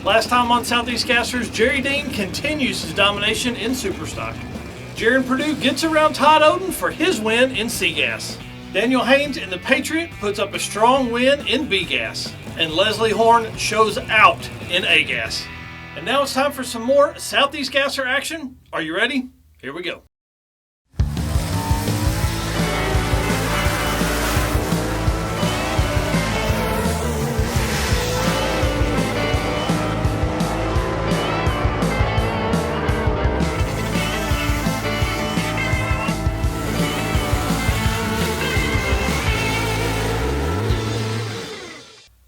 Last time on Southeast Gassers, Jerry Dean continues his domination in Superstock. Jaron Purdue gets around Todd Oden for his win in C-Gas. Daniel Haynes in the Patriot puts up a strong win in B-Gas. And Leslie Horn shows out in A-Gas. And now it's time for some more Southeast Gasser action. Are you ready? Here we go.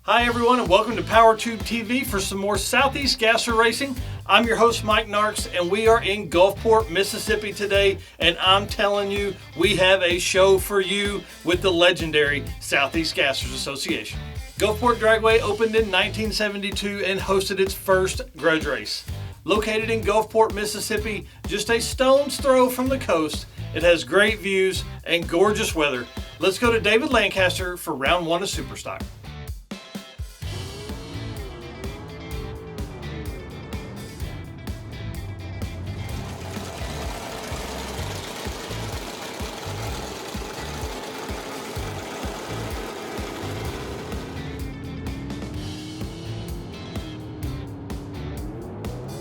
Hi everyone and welcome to PowerTube TV for some more Southeast Gasser racing. I'm your host Mike Narks and we are in Gulfport, Mississippi today, and I'm telling you, we have a show for you with the legendary Southeast Gassers Association. Gulfport Dragway opened in 1972 and hosted its first grudge race. Located in Gulfport, Mississippi, just a stone's throw from the coast, it has great views and gorgeous weather. Let's go to David Lancaster for round one of Superstock.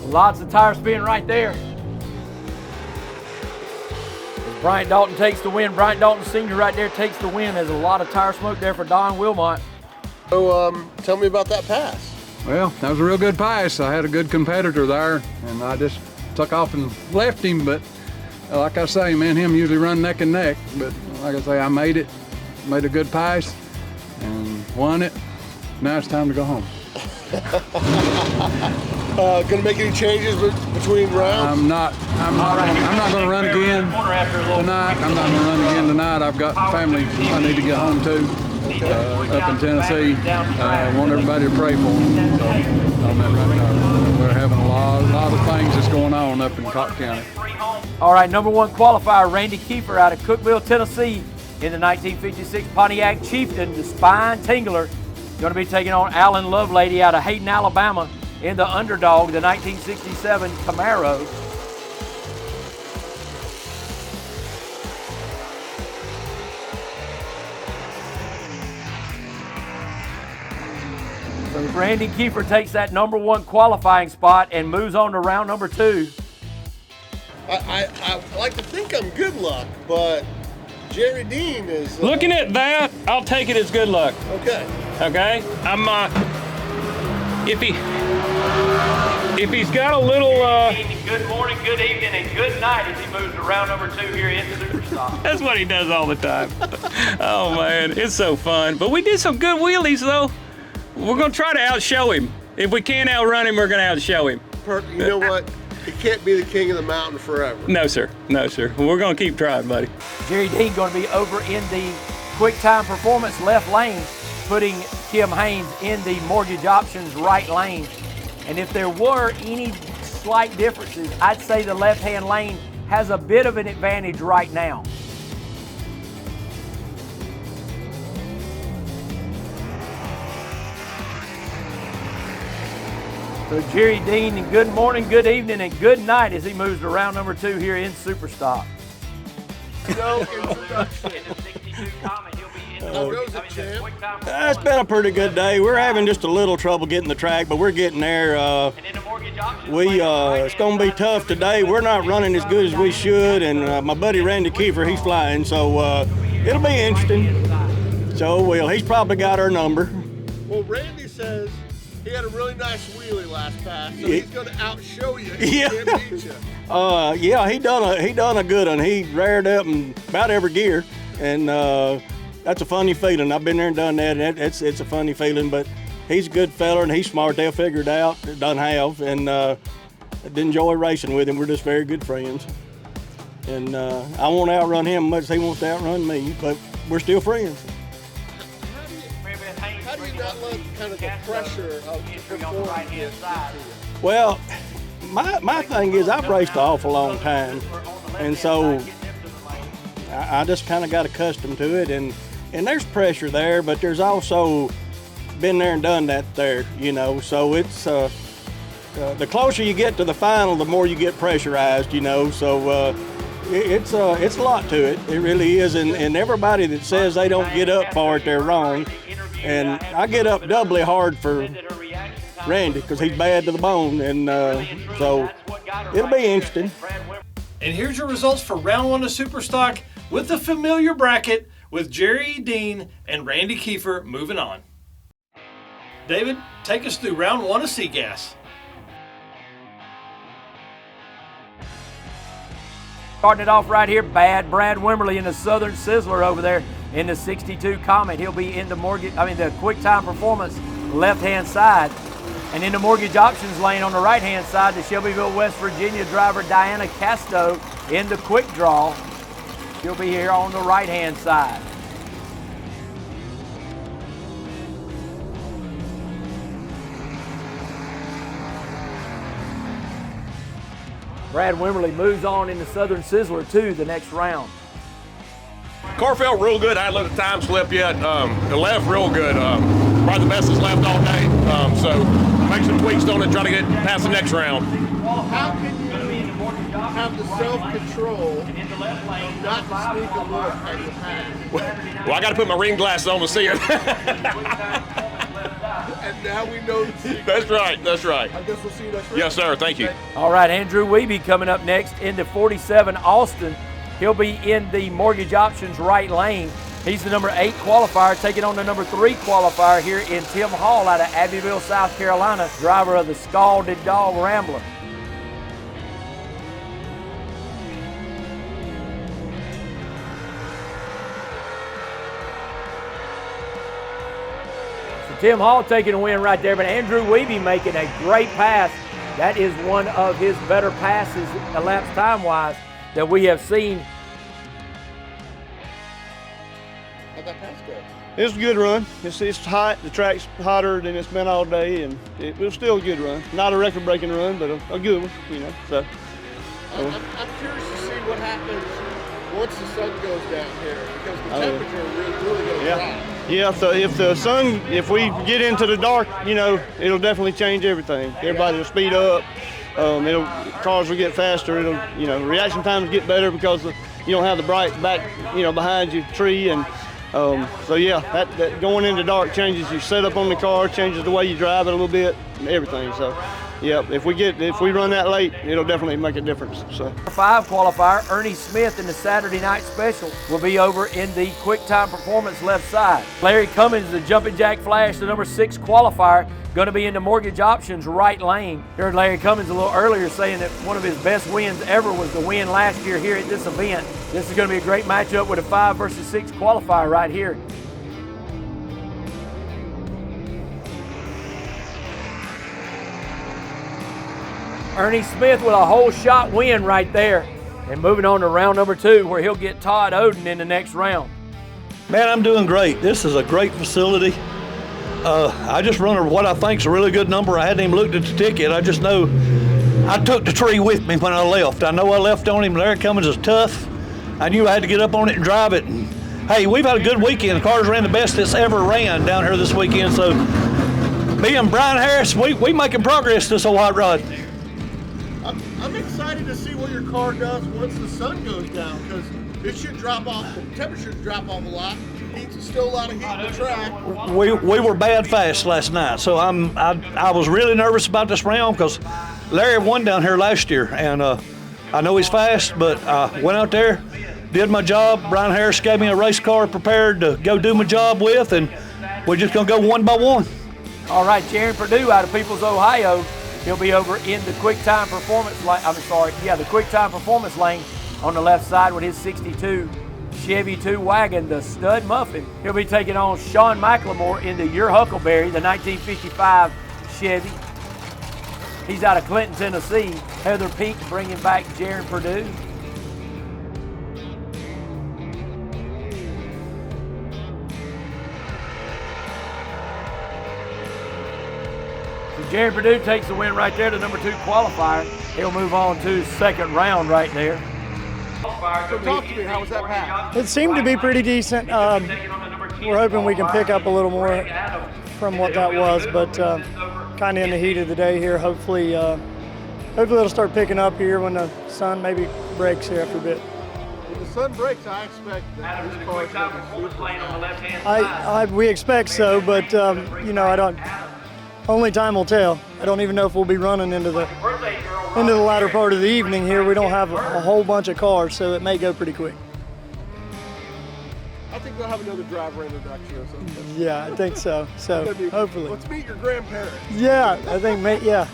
Lots of tire spin right there. As Bryant Dalton takes the win. Bryant Dalton Sr. right there takes the win. There's a lot of tire smoke there for Don Wilmot. So tell me about that pass. Well, that was a real good pass. I had a good competitor there, and I just took off and left him. But like I say, man, him usually run neck and neck. But like I say, I made it, made a good pass, and won it. Now it's time to go home. Gonna make any changes between rounds? I'm not gonna run again tonight. I'm not gonna run again tonight. I've got family I need to get home to up in Tennessee. I want everybody to pray for them. So, on that right now. We're having a lot of things that's going on up in Cobb County. All right, number one qualifier, Randy Kiefer out of Cookeville, Tennessee, in the 1956 Pontiac Chieftain, the Spine Tingler, going to be taking on Alan Lovelady out of Hayden, Alabama, in the Underdog, the 1967 Camaro. So Randy Kiefer takes that number one qualifying spot and moves on to round number two. I like to think I'm good luck, but Jerry Dean is... Looking at that, I'll take it as good luck. Okay. Okay? I'm, if he's got a little, Good morning, good evening, and good night as he moves to round number two here in Superstock. That's what he does all the time. Oh man, it's so fun. But we did some good wheelies though. We're gonna try to outshow him. If we can't outrun him, we're gonna outshow him. You know what? He can't be the king of the mountain forever. No sir, no sir. We're gonna keep trying, buddy. Jerry Dean going to be over in the quick time performance left lane, putting Kim Haynes in the mortgage options right lane. And if there were any slight differences, I'd say the left-hand lane has a bit of an advantage right now. So Jerry Dean, and good morning, good evening, and good night as he moves to round number two here in Superstock. No introduction. It's been a pretty good day. We're having just a little trouble getting the track, but we're getting there. It's going to be tough today. We're not running as good as we should, and my buddy Randy Kiefer, he's flying, so it'll be interesting. So, he's probably got our number. Well, Randy says he had a really nice wheelie last pass, so he's going to outshow you. He can't beat you. Yeah, he done a good one. He reared up in about every gear, and that's a funny feeling. I've been there and done that, and it's a funny feeling, but he's a good fella, and he's smart. They'll figure it out. They done have, and I enjoy racing with him. We're just very good friends. And I won't outrun him much as he wants to outrun me, but we're still friends. How do you not let kind of the pressure of performing get to you? Well, my thing is I've raced an awful long time, and so I just kind of got accustomed to it, and there's pressure there, but there's also been there and done that there, you know, so it's the closer you get to the final, the more you get pressurized, you know. So it's a lot to it. It really is. And everybody that says they don't get up for it, they're wrong. And I get up doubly hard for Randy because he's bad to the bone. And so it'll be interesting. And here's your results for round 1 of Superstock with the familiar bracket with Jerry Dean and Randy Kiefer moving on. David, take us through round 1 of Seagas. Starting it off right here, Bad Brad Wimberly in the Southern Sizzler over there in the 62 Comet. He'll be in the Quick Time Performance left-hand side. And in the Mortgage Options lane on the right-hand side, the Shelbyville, West Virginia driver Diana Casto in the Quick Draw. She'll be here on the right-hand side. Brad Wimberly moves on in the Southern Sizzler to the next round. Car felt real good. I hadn't let the time slip yet. It left real good. Probably the best it's left all day. So make some tweaks on it, try to get past the next round. How can you have the self-control not to sneak a look at your pass? Well, I got to put my ring glasses on to see it. And now we know the secret. That's right. That's right. I guess we'll see you next round. Yes, sir. Thank you. All right, Andrew Wiebe coming up next in the 47 Austin. He'll be in the Mortgage Options right lane. He's the number 8 qualifier, taking on the number 3 qualifier here in Tim Hall out of Abbeville, South Carolina, driver of the Scalded Dog Rambler. So Tim Hall taking a win right there, but Andrew Wiebe making a great pass. That is one of his better passes, elapsed time-wise, that we have seen. How'd that pass go? It was a good run. It's hot. The track's hotter than it's been all day, and it was still a good run. Not a record-breaking run, but a good one, you know. So. I'm curious to see what happens once the sun goes down here, because the temperature really goes down. Yeah, so if we get into the dark, you know, it'll definitely change everything. Everybody will speed up. Cars will get faster. Reaction times get better because you don't have the bright back, behind you tree, and that going into dark changes your setup on the car, changes the way you drive it a little bit, and everything. So, yeah, if we run that late, it'll definitely make a difference. So. 5 qualifier, Ernie Smith in the Saturday Night Special will be over in the Quick Time Performance left side. Larry Cummins, the Jumping Jack Flash, the number 6 qualifier, going to be in the Mortgage Options right lane. Heard Larry Cummins a little earlier saying that one of his best wins ever was the win last year here at this event. This is going to be a great matchup with a 5 versus 6 qualifier right here. Ernie Smith with a whole shot win right there. And moving on to round number 2, where he'll get Todd Oden in the next round. Man, I'm doing great. This is a great facility. I just run what I think is a really good number. I hadn't even looked at the ticket. I just know I took the tree with me when I left. I know I left on him. Larry Cummins is tough. I knew I had to get up on it and drive it. And, hey, we've had a good weekend. The cars ran the best it's ever ran down here this weekend. So me and Brian Harris, we making progress this old hot rod. I'm excited to see what your car does once the sun goes down, because it should drop off. The temperature should drop off a lot. Heat's still a lot of heat in the track. We were bad fast last night, so I was really nervous about this round because Larry won down here last year, and I know he's fast, but I went out there, did my job. Brian Harris gave me a race car prepared to go do my job with, and we're just gonna go one by one. All right, Jaron Purdue out of Peoples, Ohio. He'll be over in the Quick Time Performance lane. The Quick Time Performance lane on the left side with his 62 Chevy 2 wagon, the Stud Muffin. He'll be taking on Sean McLemore in the Your Huckleberry, the 1955 Chevy. He's out of Clinton, Tennessee. Heather Peak bringing back Jaron Purdue. Jaron Purdue takes the win right there, the number 2 qualifier. He'll move on to second round right there. So talk to me, how was that pass? It seemed to be pretty decent. We're hoping we can pick up a little more from what that was, but kind of in the heat of the day here. Hopefully it'll start picking up here when the sun maybe breaks here after a bit. When the sun breaks, I expect that this car is we expect so, but you know, I don't. Only time will tell. I don't even know if we'll be running into the latter part of the evening here. We don't have a whole bunch of cars, so it may go pretty quick. I think they'll have another driver introduction or something. Yeah, I think so. So hopefully. Let's meet your grandparents. Yeah, I think, yeah.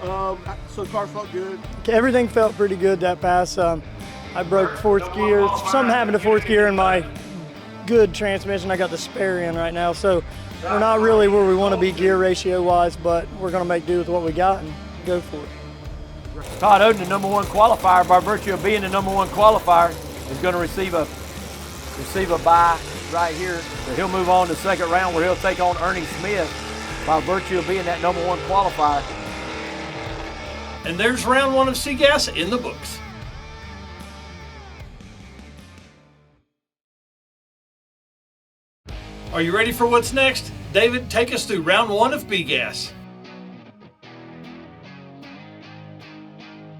So the car felt good? Everything felt pretty good that pass. I broke fourth gear. Something happened to fourth gear in my good transmission. I got the spare in right now, so we're not really where we want to be gear ratio wise, but we're going to make do with what we got and go for it. Todd Oden, the #1 qualifier, by virtue of being the #1 qualifier, is going to receive a bye right here. So he'll move on to the second round where he'll take on Ernie Smith by virtue of being that #1 qualifier. And there's round 1 of C-Gas in the books. Are you ready for what's next? David, take us through round 1 of B-Gas.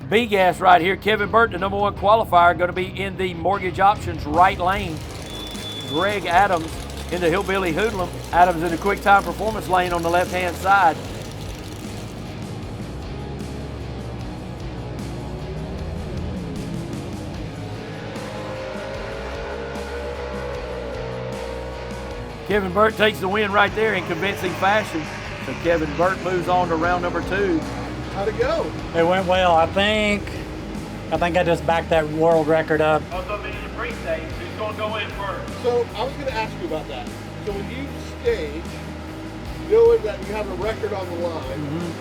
B-Gas right here. Kevin Burt, the #1 qualifier, going to be in the mortgage options right lane. Greg Adams in the Hillbilly Hoodlum. Adams in the quick time performance lane on the left-hand side. Kevin Burt takes the win right there in convincing fashion. So Kevin Burt moves on to round number 2. How'd it go? It went well. I think I just backed that world record up. Also in the pre-stage, who's going to go in first? So I was going to ask you about that. So when you stage, knowing that you have a record on the line,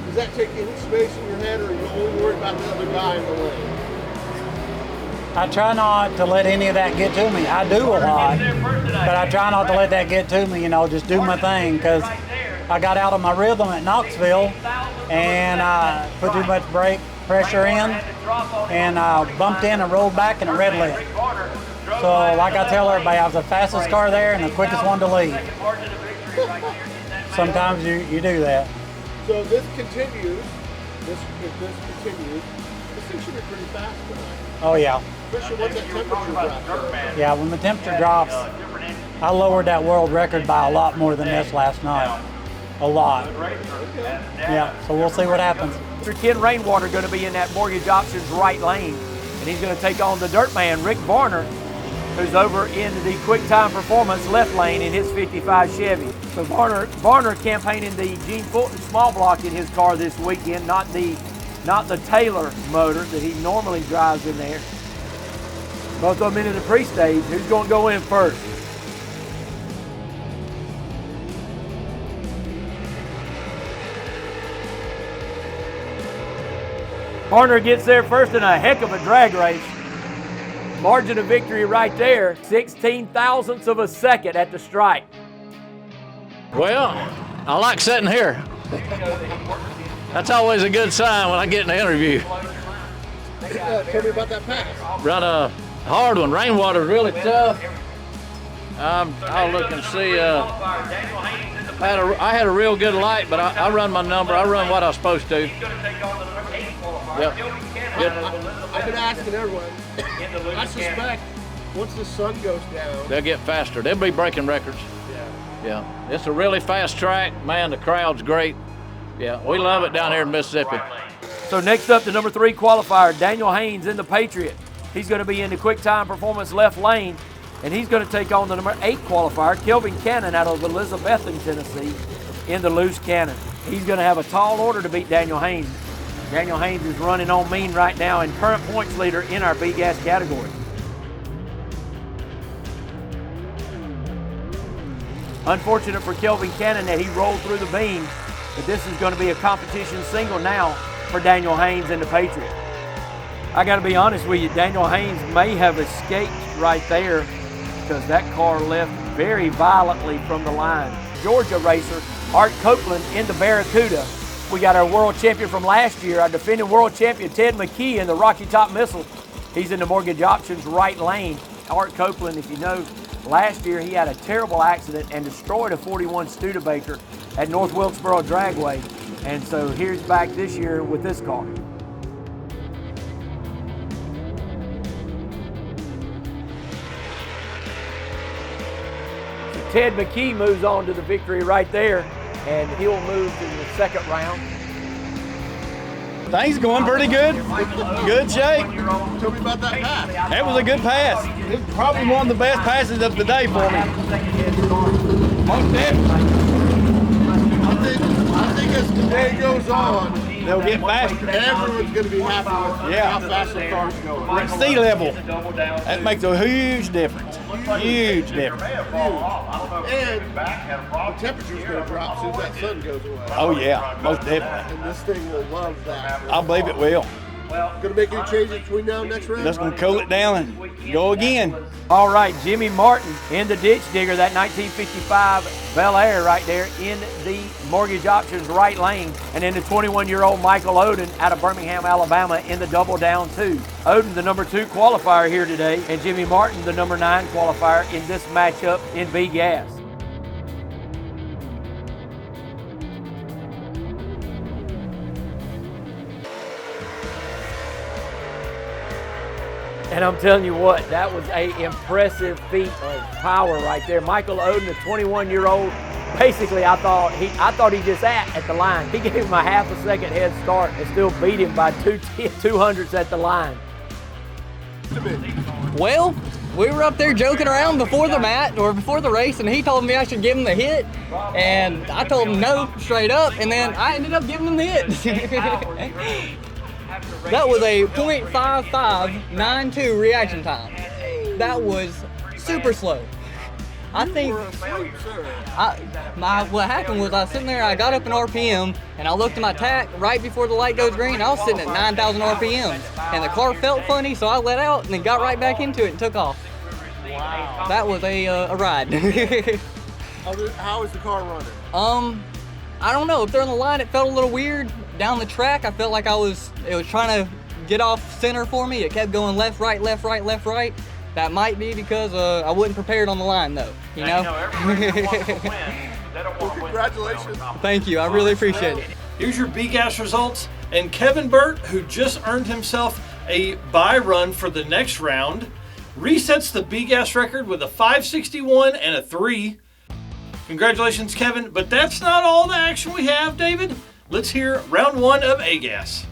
does that take any space in your head, or are you only worried about the other guy in the lane? I try not to let any of that get to me. I do a lot, but I try not to let that get to me, you know, just do my thing, because I got out of my rhythm at Knoxville and I put too much brake pressure in and I bumped in and rolled back and it red lit. So like I tell everybody, I was the fastest car there and the quickest one to leave. Sometimes you do that. So if this continues, this thing should be pretty fast tonight. Oh yeah. Especially once that temperature drops. Yeah, when the temperature drops, I lowered that world record by a lot more than this last night. A lot. Yeah, so we'll see what happens. Mr. Ken Rainwater going to be in that mortgage options right lane, and he's going to take on the dirt man, Rick Varner, who's over in the quick time performance left lane in his 55 Chevy. So Varner campaigning the Gene Fulton small block in his car this weekend, not the Taylor motor that he normally drives in there. Both of them into the pre-stage. Who's going to go in first? Varner gets there first in a heck of a drag race. Margin of victory right there, 16 thousandths of a second at the stripe. Well, I like sitting here. That's always a good sign when I get in the interview. Tell me about that pass. Run a hard one. Rainwater's really tough. I'll look and see. I had a real good light, but I run my number. I run what I was supposed to. Yep. I've been asking everyone. I suspect once the sun goes down, they'll get faster. They'll be breaking records. Yeah. It's a really fast track. Man, the crowd's great. Yeah, we love it down here in Mississippi. So next up, the number 3 qualifier, Daniel Haynes in the Patriot. He's going to be in the quick time performance left lane, and he's going to take on the number 8 qualifier, Kelvin Cannon out of Elizabethton, Tennessee, in the loose cannon. He's going to have a tall order to beat Daniel Haynes. Daniel Haynes is running on mean right now and current points leader in our B-Gas category. Unfortunate for Kelvin Cannon that he rolled through the beam, but this is going to be a competition single now for Daniel Haynes and the Patriot. I got to be honest with you, Daniel Haynes may have escaped right there because that car left very violently from the line. Georgia racer Art Copeland in the Barracuda. We got our world champion from last year, our defending world champion Ted McKee in the Rocky Top Missile. He's in the mortgage options right lane. Art Copeland, if you know, last year he had a terrible accident and destroyed a 41 Studebaker at North Wilkesboro Dragway. And so here's back this year with this car. So Ted McKee moves on to the victory right there, and he'll move to the second round. Things going pretty good. Good shape. Tell me about that pass. That was a good pass. It's probably one of the best passes of the day for me. Most definitely. I think as the day goes on, they'll get faster. Everyone's going to be happy with how fast the car's going. At sea level, that makes a huge difference. Huge difference. And the temperature's going to drop as soon as that sun goes away. Oh yeah, most definitely. And this thing will love that. I believe it will. Going to make any changes between now and next round? Let's go cool it down and go again. All right, Jimmy Martin in the ditch digger, that 1955 Bel Air right there in the Mortgage Options right lane. And then the 21-year-old Michael Oden out of Birmingham, Alabama in the double down 2. Oden, the number 2 qualifier here today, and Jimmy Martin, the number 9 qualifier in this matchup in B-Gas. And I'm telling you what, that was an impressive feat of power right there. Michael Oden, the 21-year-old, basically I thought he just at the line. He gave him a half a second head start and still beat him by 200s at the line. Well, we were up there joking around before the race, and he told me I should give him the hit, and I told him no straight up, and then I ended up giving him the hit. That was a .5592 reaction time. That was super slow. I think what happened was I was sitting there, I got up in RPM, and I looked at my tach right before the light goes green. I was sitting at 9,000 RPMs, and the car felt funny, so I let out and then got right back into it and took off. Wow. That was a ride. How is the car running? I don't know. Up there on the line, it felt a little weird. Down the track, I felt like it was trying to get off center for me. It kept going left, right, left, right, left, right. That might be because I wasn't prepared on the line, though. You know? Well, congratulations. Thank you. I really appreciate it. Here's your B-Gas results. And Kevin Burt, who just earned himself a bye run for the next round, resets the B-Gas record with a 561 and a 3. Congratulations, Kevin. But that's not all the action we have, David. Let's hear round 1 of A-Gas.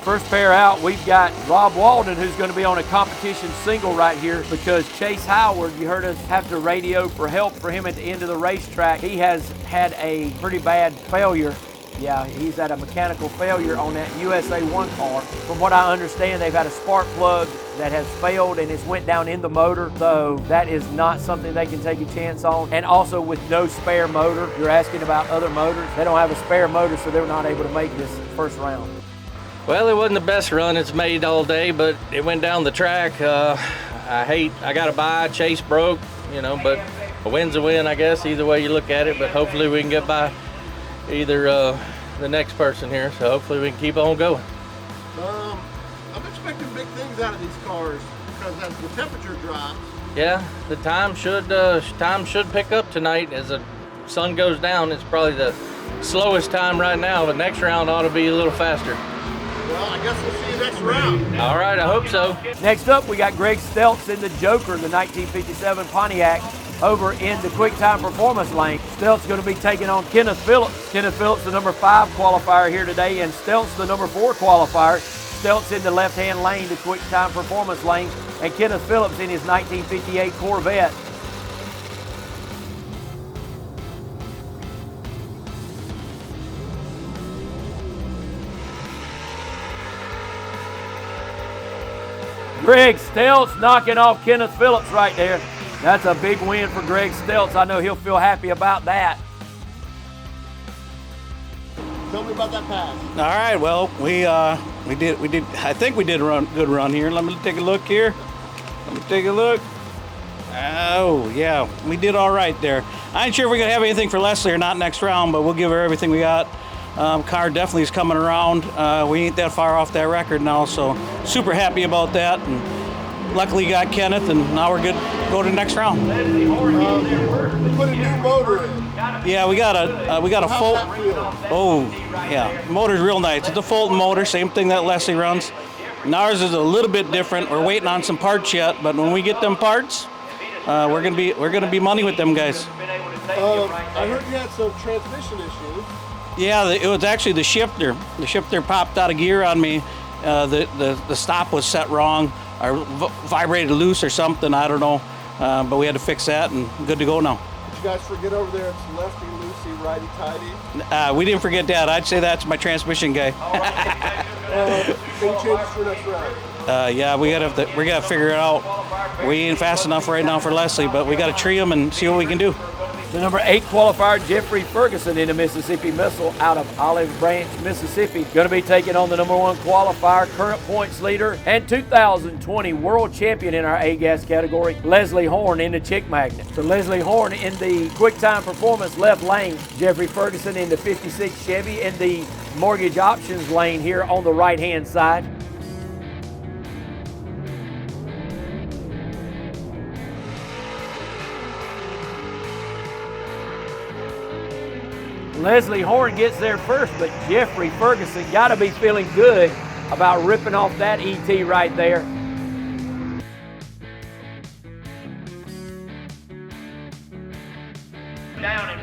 First pair out, we've got Rob Walden, who's going to be on a competition single right here because Chase Howard, you heard us have to radio for help for him at the end of the racetrack. He has had a pretty bad failure. Yeah, he's had a mechanical failure on that USA 1 car. From what I understand, they've had a spark plug that has failed and it's went down in the motor. So that is not something they can take a chance on. And also with no spare motor, you're asking about other motors. They don't have a spare motor, so they're not able to make this first round. Well, it wasn't the best run it's made all day, but it went down the track. I got a bye, Chase broke, but a win's a win, I guess, either way you look at it. But hopefully we can get by either the next person here, so hopefully we can keep on going. I'm expecting big things out of these cars because as the temperature drops. Yeah, the time should pick up tonight as the sun goes down. It's probably the slowest time right now, but next round ought to be a little faster. Well, I guess we'll see you next round. All right, I hope so. Next up, we got Greg Stelz in the Joker, the 1957 Pontiac, over in the quick time performance lane. Stelz going to be taking on Kenneth Phillips. Kenneth Phillips, the number 5 qualifier here today, and Stelz, the number 4 qualifier. Stelz in the left-hand lane, the quick time performance lane, and Kenneth Phillips in his 1958 Corvette. Greg Stelz knocking off Kenneth Phillips right there. That's a big win for Greg Stelz. I know he'll feel happy about that. Tell me about that pass. All right, well, we did. I think we did a good run here. Let me take a look here. Oh, yeah, we did all right there. I ain't sure if we're going to have anything for Leslie or not next round, but we'll give her everything we got. Car definitely is coming around. We ain't that far off that record now, so super happy about that. And luckily got Kenneth, and now we're good to go to the next round. Put a new motor in. Yeah, we got a full. Oh, yeah, motor's real nice. It's a Fulton motor, same thing that Leslie runs. And ours is a little bit different. We're waiting on some parts yet, but when we get them parts, we're gonna be money with them guys. I heard you had some transmission issues. Yeah, it was actually the shifter. The shifter popped out of gear on me. The stop was set wrong, or vibrated loose or something. I don't know, but we had to fix that, and good to go now. Did you guys forget over there it's lefty loosey, righty tighty? We didn't forget that. I'd say that's my transmission guy. Any changes for next round? Yeah, we gotta figure it out. We ain't fast enough right now for Leslie, but we gotta tree him and see what we can do. The number 8 qualifier, Jeffrey Ferguson in the Mississippi Missile out of Olive Branch, Mississippi. Going to be taking on the number 1 qualifier, current points leader, and 2020 world champion in our A-gas category, Leslie Horn in the Chick Magnet. So Leslie Horn in the quick time performance left lane, Jeffrey Ferguson in the 56 Chevy in the mortgage options lane here on the right-hand side. Leslie Horn gets there first, but Jeffrey Ferguson got to be feeling good about ripping off that ET right there.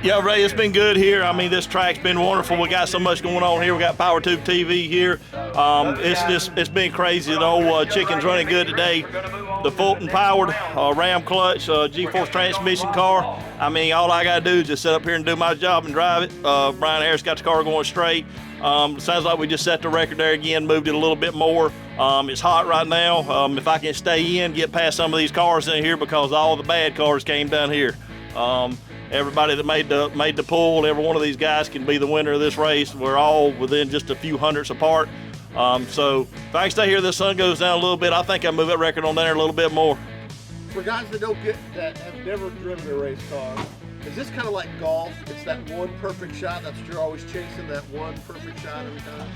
Yeah, Ray, it's been good here. I mean, this track's been wonderful. We got so much going on here. We got Power Tube TV here. It's been crazy. The old chicken's running good today. The Fulton powered Ram clutch, G-force transmission car. I mean, all I got to do is just sit up here and do my job and drive it. Brian Harris got the car going straight. Sounds like we just set the record there again, moved it a little bit more. It's hot right now. If I can stay in, get past some of these cars in here because all the bad cars came down here. Everybody that made the pull, every one of these guys can be the winner of this race. We're all within just a few hundredths apart. So if I can stay here, the sun goes down a little bit, I think I'll move that record on there a little bit more. For guys that have never driven a race car, is this kind of like golf? It's that one perfect shot. That's what you're always chasing, that one perfect shot every time.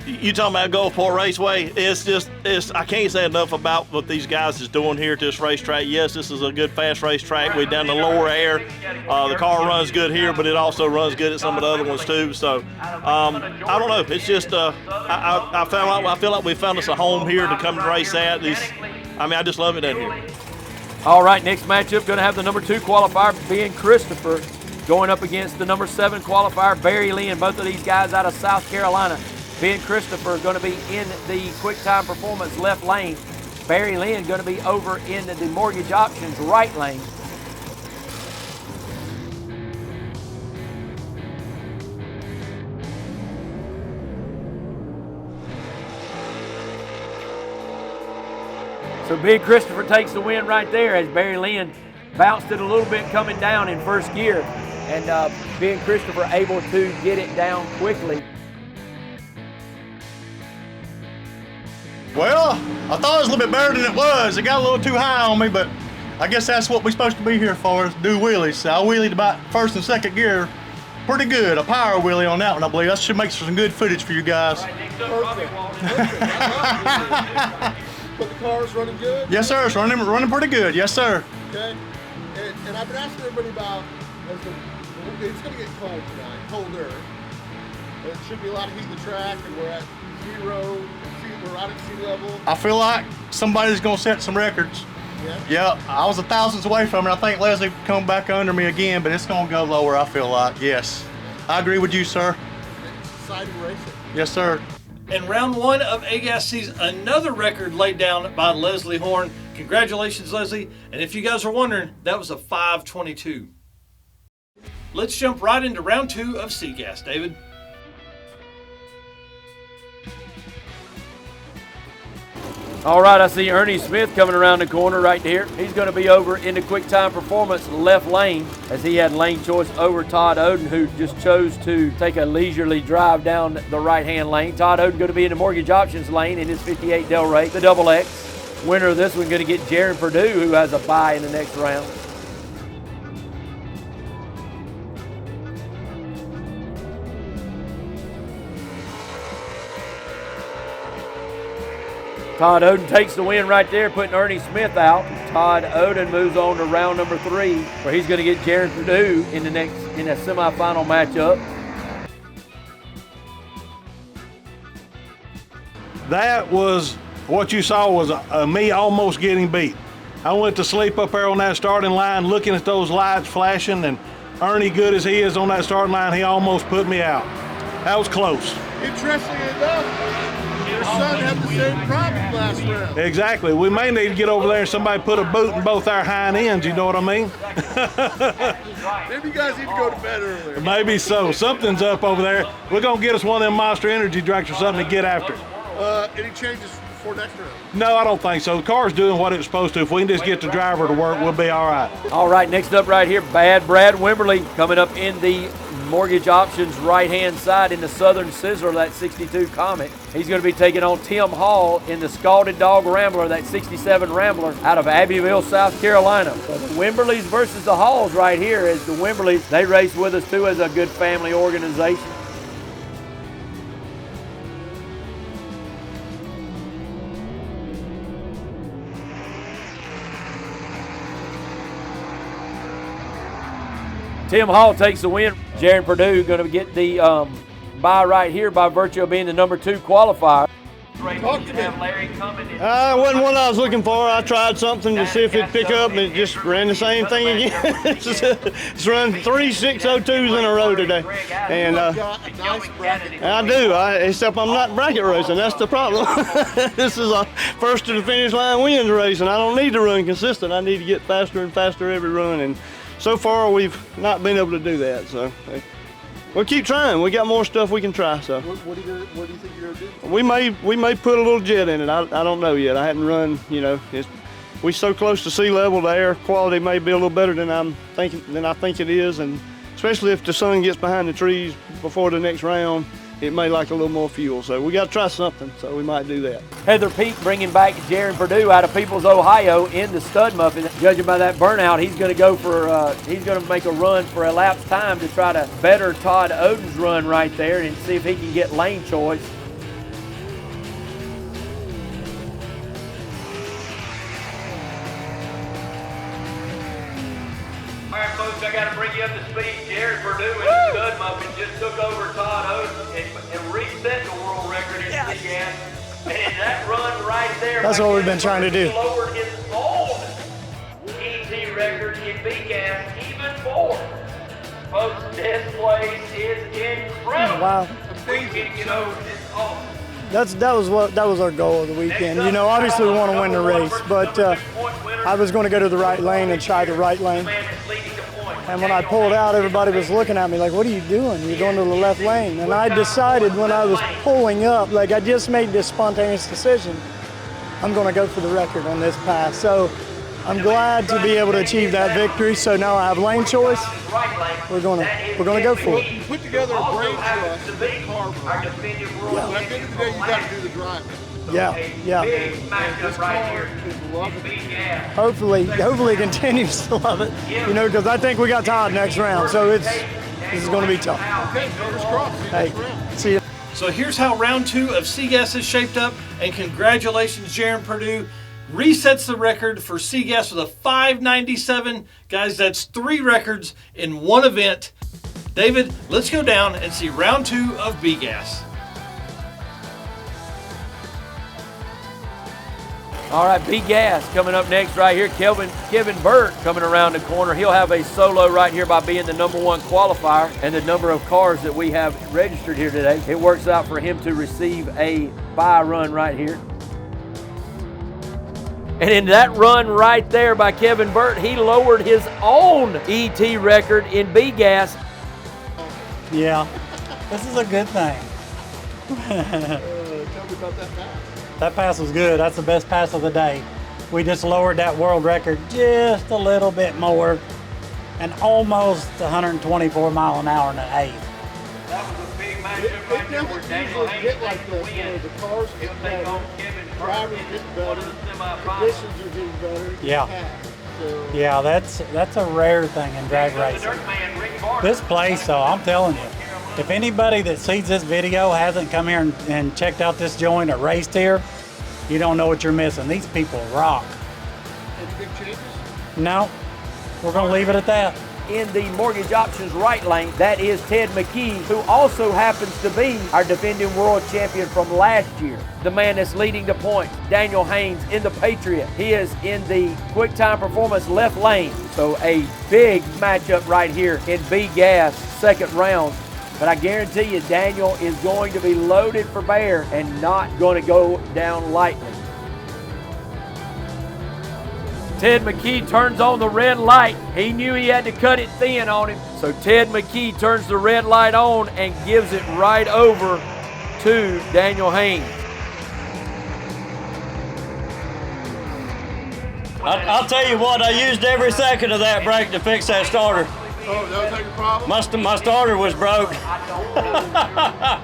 You talking about Gulfport Raceway? I can't say enough about what these guys is doing here at this racetrack. Yes, this is a good fast racetrack. We're down the lower air. The car runs good here, but it also runs good at some of the other ones too. So I don't know. It's just I feel like we found us a home here to come and race at. I just love it down here. All right, next matchup going to have the number 2 qualifier being Christopher going up against the number 7 qualifier Barry Lynn. Both of these guys out of South Carolina. Ben Christopher going to be in the quick time performance left lane. Barry Lynn going to be over in the mortgage options right lane. So Ben Christopher takes the win right there as Barry Lynn bounced it a little bit coming down in first gear. And Ben Christopher able to get it down quickly. Well, I thought it was a little bit better than it was. It got a little too high on me, but I guess that's what we're supposed to be here for, is do wheelies. So I wheelied about first and second gear pretty good. A power wheelie on that one, I believe. That should make some good footage for you guys. Perfect. But the car's running good? Yes, sir. It's running pretty good. Yes, sir. Okay. And I've been asking everybody about, it's going to get cold tonight, colder. There should be a lot of heat in the track, and we're at 0. We're right at sea level. I feel like somebody's going to set some records. Yeah, I was 1,000ths away from it. I think Leslie come back under me again, but it's going to go lower, I feel like. Yes. I agree with you, sir. It's exciting racing. Yes, sir. In round 1 of A-Gas season, another record laid down by Leslie Horn. Congratulations, Leslie. And if you guys are wondering, that was a 5:22. Let's jump right into round 2 of C-Gas, David. All right, I see Ernie Smith coming around the corner right here. He's going to be over in the quick time performance left lane as he had lane choice over Todd Oden, who just chose to take a leisurely drive down the right-hand lane. Todd Oden going to be in the mortgage options lane in his 58 Delray, the Double X. Winner of this one going to get Jaron Purdue, who has a bye in the next round. Todd Oden takes the win right there, putting Ernie Smith out. Todd Oden moves on to round number 3, where he's going to get Jaron Purdue in in that semifinal matchup. That was what you saw was me almost getting beat. I went to sleep up there on that starting line looking at those lights flashing, and Ernie, good as he is on that starting line, he almost put me out. That was close. Interestingly enough, your son had the same problem last round. Exactly. We may need to get over there and somebody put a boot in both our hind ends, you know what I mean? Maybe you guys need to go to bed earlier. Maybe so. Something's up over there. We're going to get us one of them Monster Energy drinks or something to get after. Any changes before next round? No, I don't think so. The car's doing what it's supposed to. If we can just get the driver to work, we'll be all right. All right, next up right here, Bad Brad Wimberly coming up in the Mortgage Options right-hand side in the Southern Sizzler, that 62 Comet. He's going to be taking on Tim Hall in the Scalded Dog Rambler, that 67 Rambler out of Abbeville, South Carolina. So the Wimberleys versus the Halls right here, as the Wimberleys, they race with us too as a good family organization. Tim Hall takes the win. Jaron Purdue going to get the bye right here by virtue of being the number 2 qualifier. Talk to me. Wasn't what I was looking for. I tried something to see if it'd pick up, and it just ran the same thing again. It's run 3 602s in a row today. And I do, except I'm not bracket racing. That's the problem. This is a first to the finish line wins race, and I don't need to run consistent. I need to get faster and faster every run. And so far, we've not been able to do that. So we'll keep trying. We got more stuff we can try. So What do you think you're gonna do? we may put a little jet in it. I don't know yet. I hadn't run. You know, we're so close to sea level. The air quality may be a little better than I think it is, and especially if the sun gets behind the trees before the next round, it may like a little more fuel. So we got to try something. So we might do that. Heather Peak bringing back Jaron Purdue out of Peoples, Ohio in the Stud Muffin. Judging by that burnout, he's going to go for, he's going to make a run for elapsed time to try to better Todd Oden's run right there and see if he can get lane choice. All right, folks, I got to bring you up to speed. Jaron Purdue in the Stud Muffin just took over Todd Oden and reset the world record in C-Gas. And in that run right there, That's what we've been trying to do. He lowered his own ET record in B-Gas even more. Folks, this place is incredible. Wow. We can get over this awesome. That was our goal of the weekend. You know, obviously we want to win the race, but I was going to go to the right lane and try the right lane. And when I pulled out, everybody was looking at me like, what are you doing? You're going to the left lane. And I decided when I was pulling up, like I just made this spontaneous decision, I'm going to go for the record on this pass. So I'm glad to be able to achieve that victory. So now I have lane choice. We're gonna go for it. You put together a great trust, a great car run. But at the end of the day, you got to do the driving. Yeah. Big matchup right here. Hopefully it continues to love it. You know, because I think we got Todd next round. So this is going to be tough. Okay, fingers crossed. Hey, see you. So here's how round 2 of C-Gas is shaped up, and congratulations, Jaron Purdue. Resets the record for C-Gas with a 597. Guys, that's 3 records in one event. David, let's go down and see round 2 of B-Gas. All right, B-Gas coming up next right here. Kevin Burt coming around the corner. He'll have a solo right here by being the number 1 qualifier, and the number of cars that we have registered here today, it works out for him to receive a bye run right here. And in that run right there by Kevin Burt, he lowered his own ET record in B-Gas. Yeah, this is a good thing. Tell me about that pass. That pass was good. That's the best pass of the day. We just lowered that world record just a little bit more and almost 124 mile an hour in the 8th. That was a big matchup right there where Daniel Haynes like this, you know, the cars get better, drivers get better, conditions are getting better. Yeah. Yeah, that's a rare thing in drag racing. This place, though, I'm telling you, if anybody that sees this video hasn't come here and checked out this joint or raced here, you don't know what you're missing. These people rock. Any big changes? No, we're going to leave it at that. in the mortgage options right lane. That is Ted McKee, who also happens to be our defending world champion from last year. The man that's leading the points, Daniel Haynes in the Patriot. He is in the quick time performance left lane. So a big matchup right here in B Gas, second round. But I guarantee you Daniel is going to be loaded for bear and not going to go down lightly. Ted McKee turns on the red light. He knew he had to cut it thin on him. So Ted McKee turns the red light on and gives it right over to Daniel Haynes. I'll tell you what, I used every second of that brake to fix that starter. Oh, that was your problem? My starter was broke. I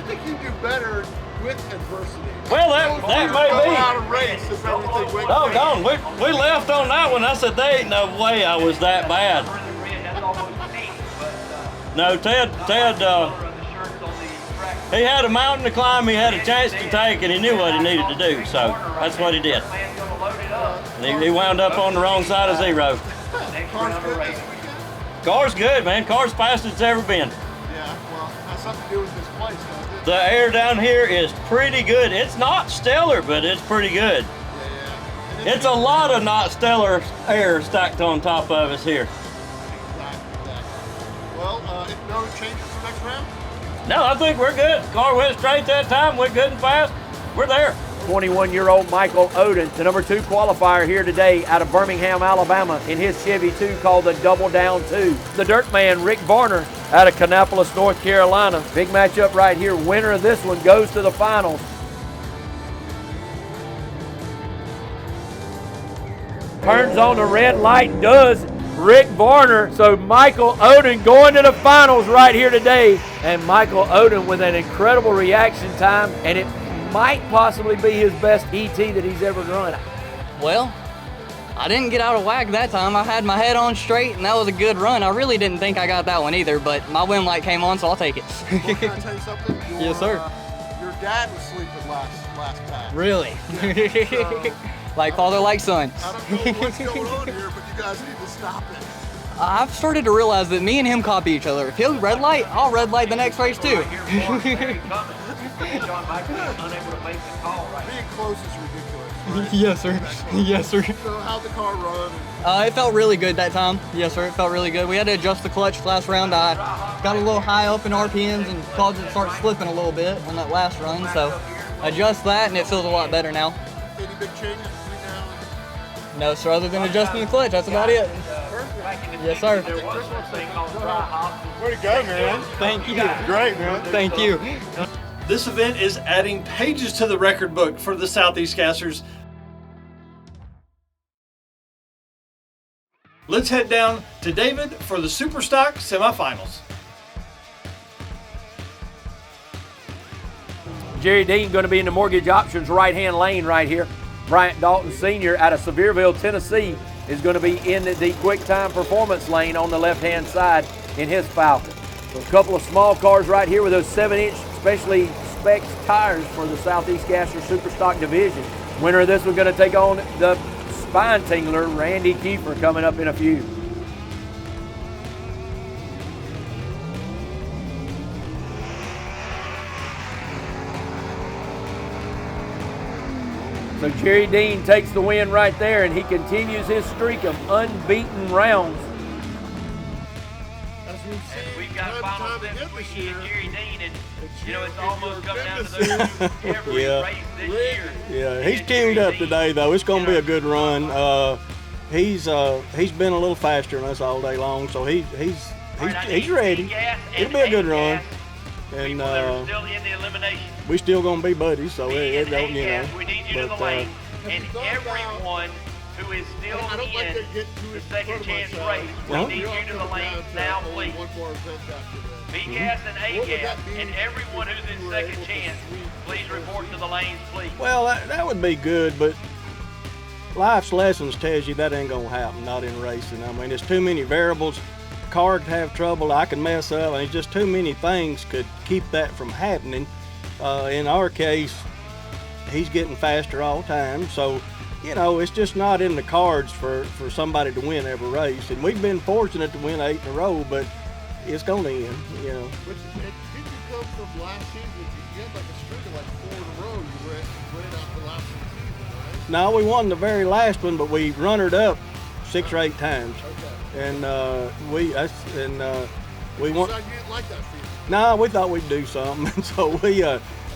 think you do better with adversity. Well, that may be. Out of race if everything went Doggone, we left on that one. I said, there ain't no way I was that bad. No, Ted, he had a mountain to climb, he had a chance to take, and he knew what he needed to do, so that's what he did. And he wound up on the wrong side of zero. Car's good, man. Car's fast as it's ever been. Yeah, well, that's something to do with this place, doesn't it? The air down here is pretty good. It's not stellar, but it's pretty good. Yeah. It's a lot of not stellar air stacked on top of us here. Well, no changes for next round? No, I think we're good. Car went straight that time. We're good and fast. We're there. 21-year-old Michael Oden, the number 2 qualifier here today out of Birmingham, Alabama, in his Chevy 2 called the Double Down 2. The dirt man, Rick Varner, out of Kannapolis, North Carolina. Big matchup right here. Winner of this one goes to the finals. Turns on the red light, does Rick Varner. So Michael Oden going to the finals right here today. And Michael Oden with an incredible reaction time, and it might possibly be his best ET that he's ever run. Well, I didn't get out of whack that time. I had my head on straight, and that was a good run. I really didn't think I got that one either, but my wind light came on, so I'll take it. Well, can I tell you something? Yes, sir. Your dad was sleeping last pass. Really? Like father, like son. I don't know what's going on here, but you guys need to stop it. I've started to realize that me and him copy each other. If he'll red light, I'll red light the next race too. Being close is ridiculous, right? Yes, sir. Yes, sir. So how'd the car run? It felt really good that time. Yes, sir. It felt really good. We had to adjust the clutch last round. I got a little high up in RPMs and caused it to start slipping a little bit on that last run. So adjust that, and it feels a lot better now. Any big changes between now and... No, sir. Other than adjusting the clutch, that's about it. Yes, sir. Way to go, man. Thank you. Great, man. Thank you. This event is adding pages to the record book for the Southeast Gassers. Let's head down to David for the Superstock semifinals. Jerry Dean going to be in the mortgage options right-hand lane right here. Bryant Dalton Sr. out of Sevierville, Tennessee is going to be in the quick time performance lane on the left-hand side in his Falcon. So a couple of small cars right here with those 7-inch specially spec tires for the Southeast Gasser Superstock division. Winner of this was going to take on the spine tingler, Randy Kiefer, coming up in a few. So Jerry Dean takes the win right there, and he continues his streak of unbeaten rounds. As we've seen, we've got a final step between Jerry Dean, and it's almost coming down to those every race this year. Yeah, he's tuned up today though. It's going to be a good run. He's been a little faster than us all day long, so he's ready. It'll be a good run. And we still gonna be buddies, so it don't, we need you to the lane, and everyone who is still in the second chance race, we need you to the lane now, please. B-gas and A-gas, and everyone who's in second chance, please report to the lanes, please. Well, that would be good, but life's lessons tells you that ain't gonna happen, not in racing. I mean, there's too many variables. Car could have trouble, I can mess up, and it's just too many things could keep that from happening. In our case, he's getting faster all the time, so you know, it's just not in the cards for somebody to win every race. And we've been fortunate to win 8 in a row, but it's going to end, you know. But did you come from last season? You had like a streak of like 4 in a row. You ran out the last season, right? No, we won the very last one, but we runnered up 6 or 8 times. Okay. And we won. You didn't like that season? No, we thought we'd do something. So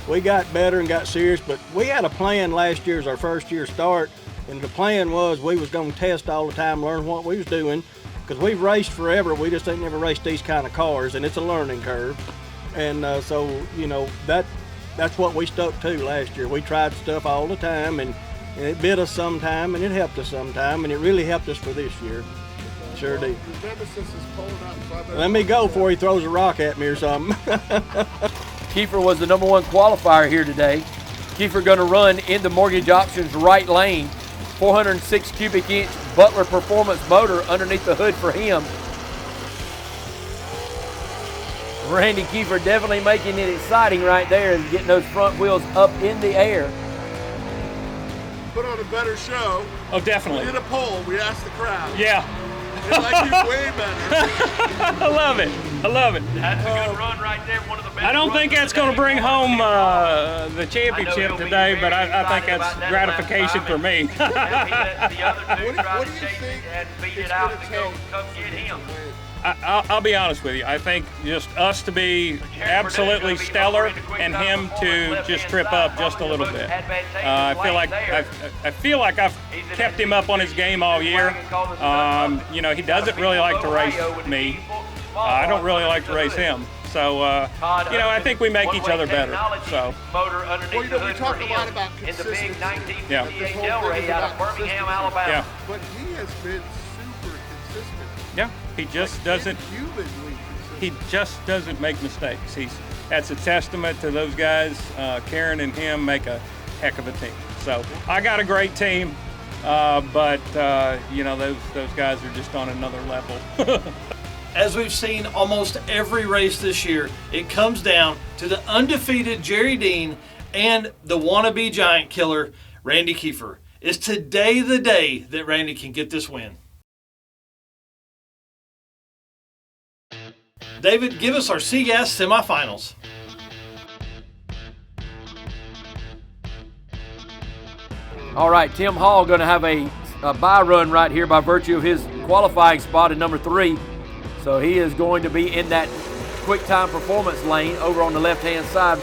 we got better and got serious, but we had a plan last year as our first year start, and the plan was we was going to test all the time, learn what we was doing, because we've raced forever. We just ain't never raced these kind of cars, and it's a learning curve. And so, you know, that's what we stuck to last year. We tried stuff all the time, and it bit us sometime, and it helped us sometime, and it really helped us for this year. Sure did. Let me go before he throws a rock at me or something. Kiefer was the #1 qualifier here today. Kiefer going to run in the Mortgage Options right lane. 406 cubic inch Butler Performance motor underneath the hood for him. Randy Kiefer definitely making it exciting right there and getting those front wheels up in the air. Put on a better show. Oh, definitely. We did a poll. We asked the crowd. Yeah. They like you way better. I love it. I love it. That's a good run right there. One of the best. I don't think that's going to bring home the championship today, but I think that's gratification for me. What do you think and beat it out to go come get him? I'll be honest with you. I think just us to be absolutely stellar and him to just trip up just a little bit. I feel like I've kept him up on his game all year. You know, he doesn't really like to race me. I don't really like to race him. So, you know, I think we make each other better. So. Well, you know, we talk a lot about consistency. In the big 1958 Delray out of Birmingham, Alabama. Yeah. But he has been super consistent. Yeah, he just doesn't. He just doesn't make mistakes. That's a testament to those guys. Karen and him make a heck of a team. So I got a great team, but you know, those guys are just on another level. As we've seen almost every race this year, it comes down to the undefeated Jerry Dean and the wannabe giant killer, Randy Kiefer. Is today the day that Randy can get this win? David, give us our CGAS semifinals. All right, Tim Hall going to have a bye run right here by virtue of his qualifying spot at #3. So he is going to be in that quick time performance lane over on the left-hand side.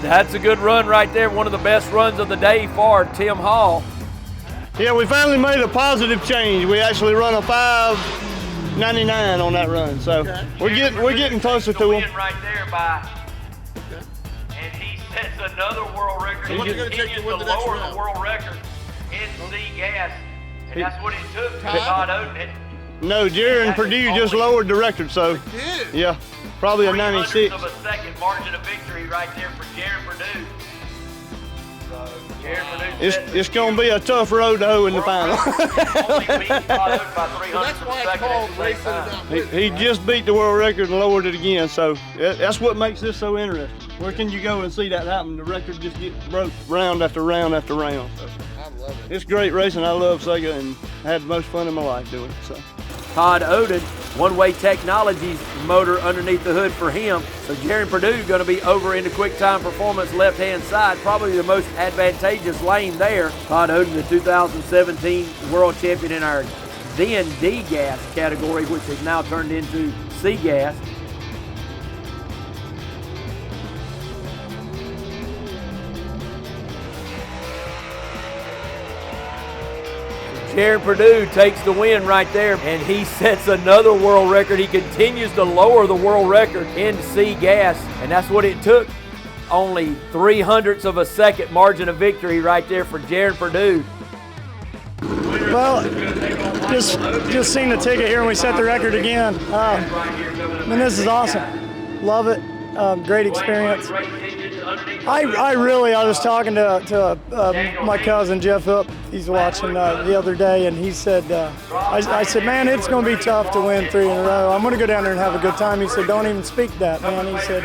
That's a good run right there. One of the best runs of the day for Tim Hall. Yeah, we finally made a positive change. We actually run a 5.99 on that run, so we're getting closer to him. Right there and he sets another world record. So what's it going to take to win the next round? The world record in C-Gas, and that's what it took. Todd Oden. No, Jerry and Purdue just lowered the record, so yeah, probably a 96. Of a second margin of victory right there for Jared Purdue. It's going to be a tough road to hoe in the final. He just beat the world record and lowered it again, so that's what makes this so interesting. Where can you go and see that happen? The record just gets broke round after round after round. So I love it. It's great racing. I love Sega and I had the most fun in my life doing it. So. Todd Oden, One-Way Technologies motor underneath the hood for him. So Jerry Purdue going to be over into quick time performance left-hand side, probably the most advantageous lane there. Todd Oden, the 2017 world champion in our then D-Gas category, which has now turned into C-Gas. Jared Purdue takes the win right there, and he sets another world record. He continues to lower the world record in C-Gas, and that's what it took. Only 0.03 of a second margin of victory right there for Jared Purdue. Well, just seeing the ticket here and we set the record again. I mean, this is awesome. Love it. Great experience. I was talking to my cousin Jeff Hook. He's watching the other day, and he said, I said, man, it's going to be tough to win 3 in a row. I'm going to go down there and have a good time. He said, don't even speak that, man. He said,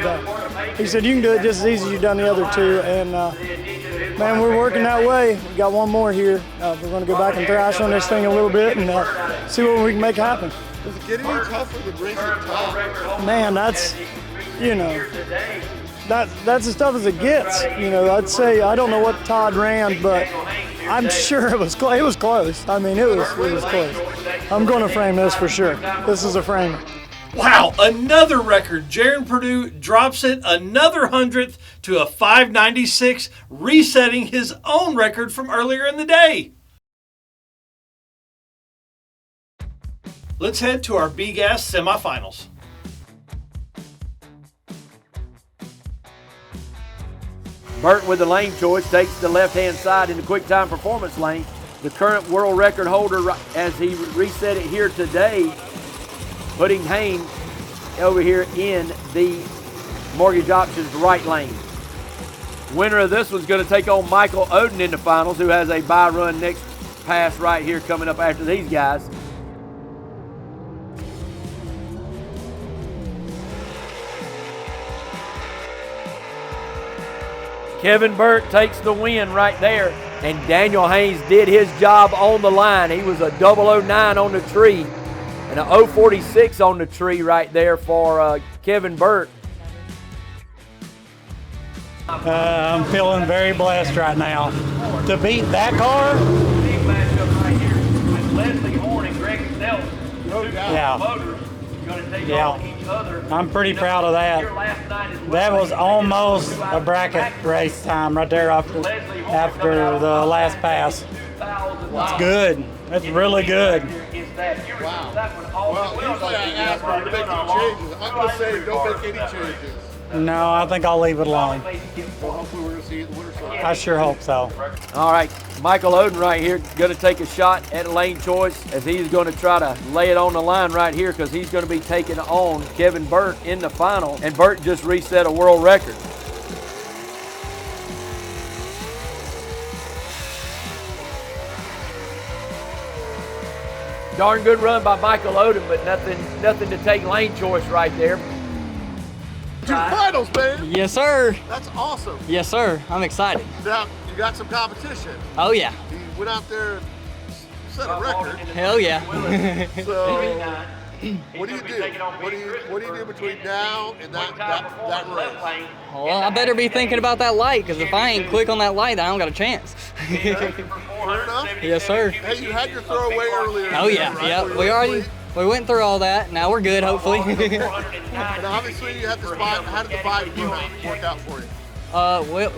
he said, you can do it just as easy as you've done the other two. And man, we're working that way. We got one more here. We're going to go back and thrash on this thing a little bit and see what we can make happen. Does it get any tougher than racing top? Man, that's, you know, that's as tough as it gets. You know, I'd say, I don't know what Todd ran, but I'm sure it was close. It was close. I mean, it was close. I'm going to frame this for sure. This is a framer. Wow, another record. Jaron Purdue drops it another 100th to a 596, resetting his own record from earlier in the day. Let's head to our B-Gas semifinals. Burt with the lane choice takes the left-hand side in the quick time performance lane. The current world record holder, as he reset it here today, putting Haynes over here in the Mortgage Options right lane. Winner of this one's going to take on Michael Oden in the finals, who has a bye run next pass right here coming up after these guys. Kevin Burt takes the win right there, and Daniel Haynes did his job on the line. He was a 009 on the tree and a 046 on the tree right there for Kevin Burt. I'm feeling very blessed right now. To beat that car, yeah, I'm pretty proud of that. That was almost a bracket race time right there after the last pass. It's good. It's really good. Wow. Well, usually I ask them to make any changes. I'm going to say don't make any changes. No, I think I'll leave it alone. Well, hopefully we're going to see it in the winter side. I sure hope so. All right, Michael Oden right here going to take a shot at lane choice as he's going to try to lay it on the line right here because he's going to be taking on Kevin Burt in the final, and Burt just reset a world record. Darn good run by Michael Oden, but nothing to take lane choice right there. To the finals, man. Yes, sir. That's awesome. Yes, sir. I'm excited. Now, you got some competition. Oh, yeah. You went out there and set a record. Hell yeah. So, what do you do? What do you do between now and that race? Well, I better be thinking about that light, because if I ain't quick on that light, I don't got a chance. Fair enough. Yes, sir. Hey, you had your throwaway earlier. Oh, yeah. Right? We went through all that. Now we're good, hopefully. And obviously, you had the bye. How did the bye work out for you?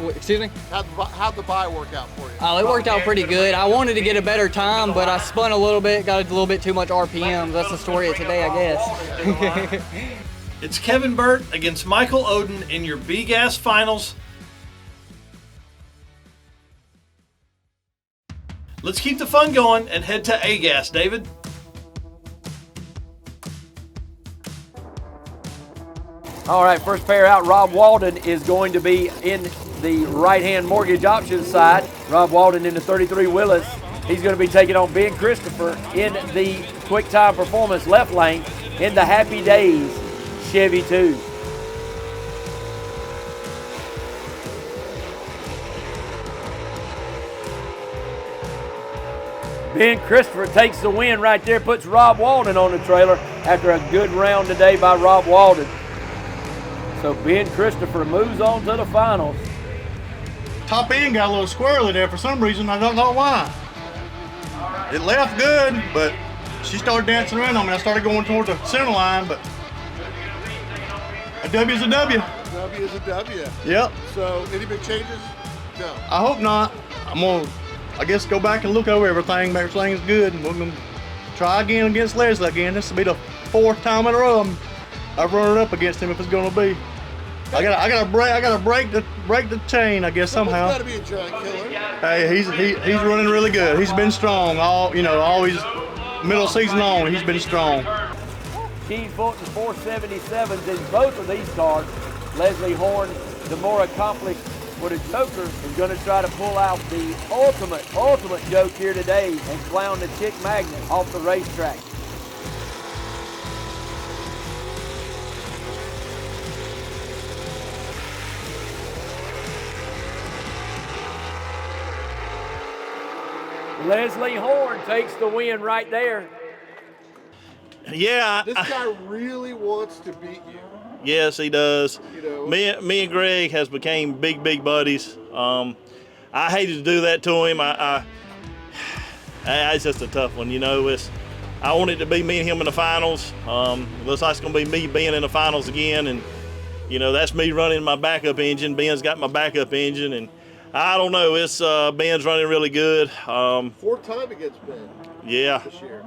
Excuse me? How'd the bye work out for you? Oh, it worked out pretty good. I wanted to get a better time, but I spun a little bit, got a little bit too much RPM. That's the story of today, I guess. It's Kevin Burt against Michael Oden in your B-Gas finals. Let's keep the fun going and head to A-Gas, David. All right, first pair out, Rob Walden is going to be in the right-hand Mortgage Options side. Rob Walden in the 33 Willis. He's going to be taking on Ben Christopher in the Quick Time Performance left lane in the Happy Days Chevy 2. Ben Christopher takes the win right there, puts Rob Walden on the trailer after a good round today by Rob Walden. So Ben Christopher moves on to the finals. Top end got a little squirrely there for some reason. I don't know why. It left good, but she started dancing around on me. I started going toward the center line, but a W is a W. W is a W. Yep. So any big changes? No. I hope not. I'm going to, I guess, go back and look over everything, make sure everything's good, and we're going to try again against Leslie again. This will be the 4th time in a row I've run it up against him if it's going to be. I gotta break the chain, I guess, somehow. He's got to be a giant killer. Hey, he's running really good. He's been strong all his middle season on. He's been strong. Keys Fulton 477s in both of these cars. Leslie Horn, the more accomplished with a Joker, is going to try to pull out the ultimate joke here today and clown the Chick Magnet off the racetrack. Leslie Horn takes the win right there. Yeah. This guy really wants to beat you. Yes, he does. You know. Me and Greg has became big buddies. I hated to do that to him. It's just a tough one, you know. I wanted to be me and him in the finals. Looks like it's going to be me being in the finals again, and you know that's me running my backup engine. Ben's got my backup engine, and I don't know. It's Ben's running really good. 4th time against Ben. Yeah. This year.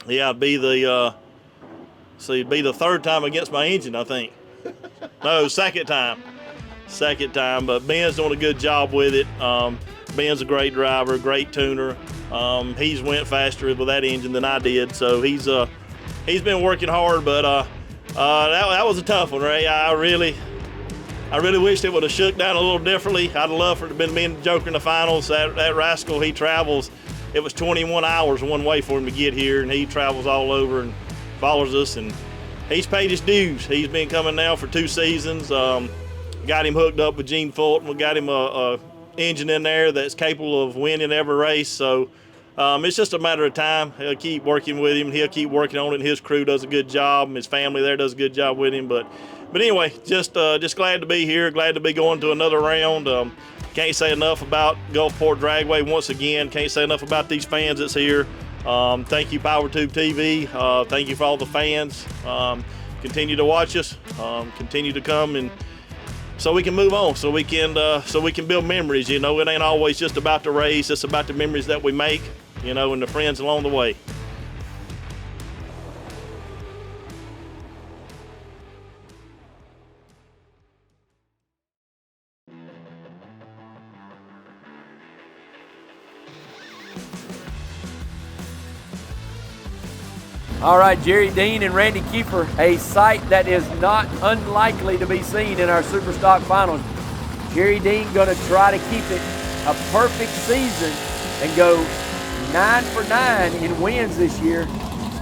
Yeah, it'd be the 3rd time against my engine, I think. No, second time, but Ben's doing a good job with it. Ben's a great driver, great tuner. He's went faster with that engine than I did, so he's been working hard. But that was a tough one, Ray. I really wished it would have shook down a little differently. I'd love for it to have been me and the Joker in the finals. That rascal, he travels. It was 21 hours one way for him to get here, and he travels all over and follows us, and he's paid his dues. He's been coming now for 2 seasons. Got him hooked up with Gene Fulton. We got him a engine in there that's capable of winning every race. So it's just a matter of time. He'll keep working with him. He'll keep working on it. And his crew does a good job. And his family there does a good job with him. But anyway, just glad to be here. Glad to be going to another round. Can't say enough about Gulfport Dragway once again. Can't say enough about these fans that's here. Thank you, PowerTube TV. Thank you for all the fans. Continue to watch us. Continue to come, and so we can move on. So we can build memories. You know, it ain't always just about the race. It's about the memories that we make. You know, and the friends along the way. All right, Jerry Dean and Randy Kiefer, a sight that is not unlikely to be seen in our Superstock Finals. Jerry Dean going to try to keep it a perfect season and go 9 for 9 in wins this year.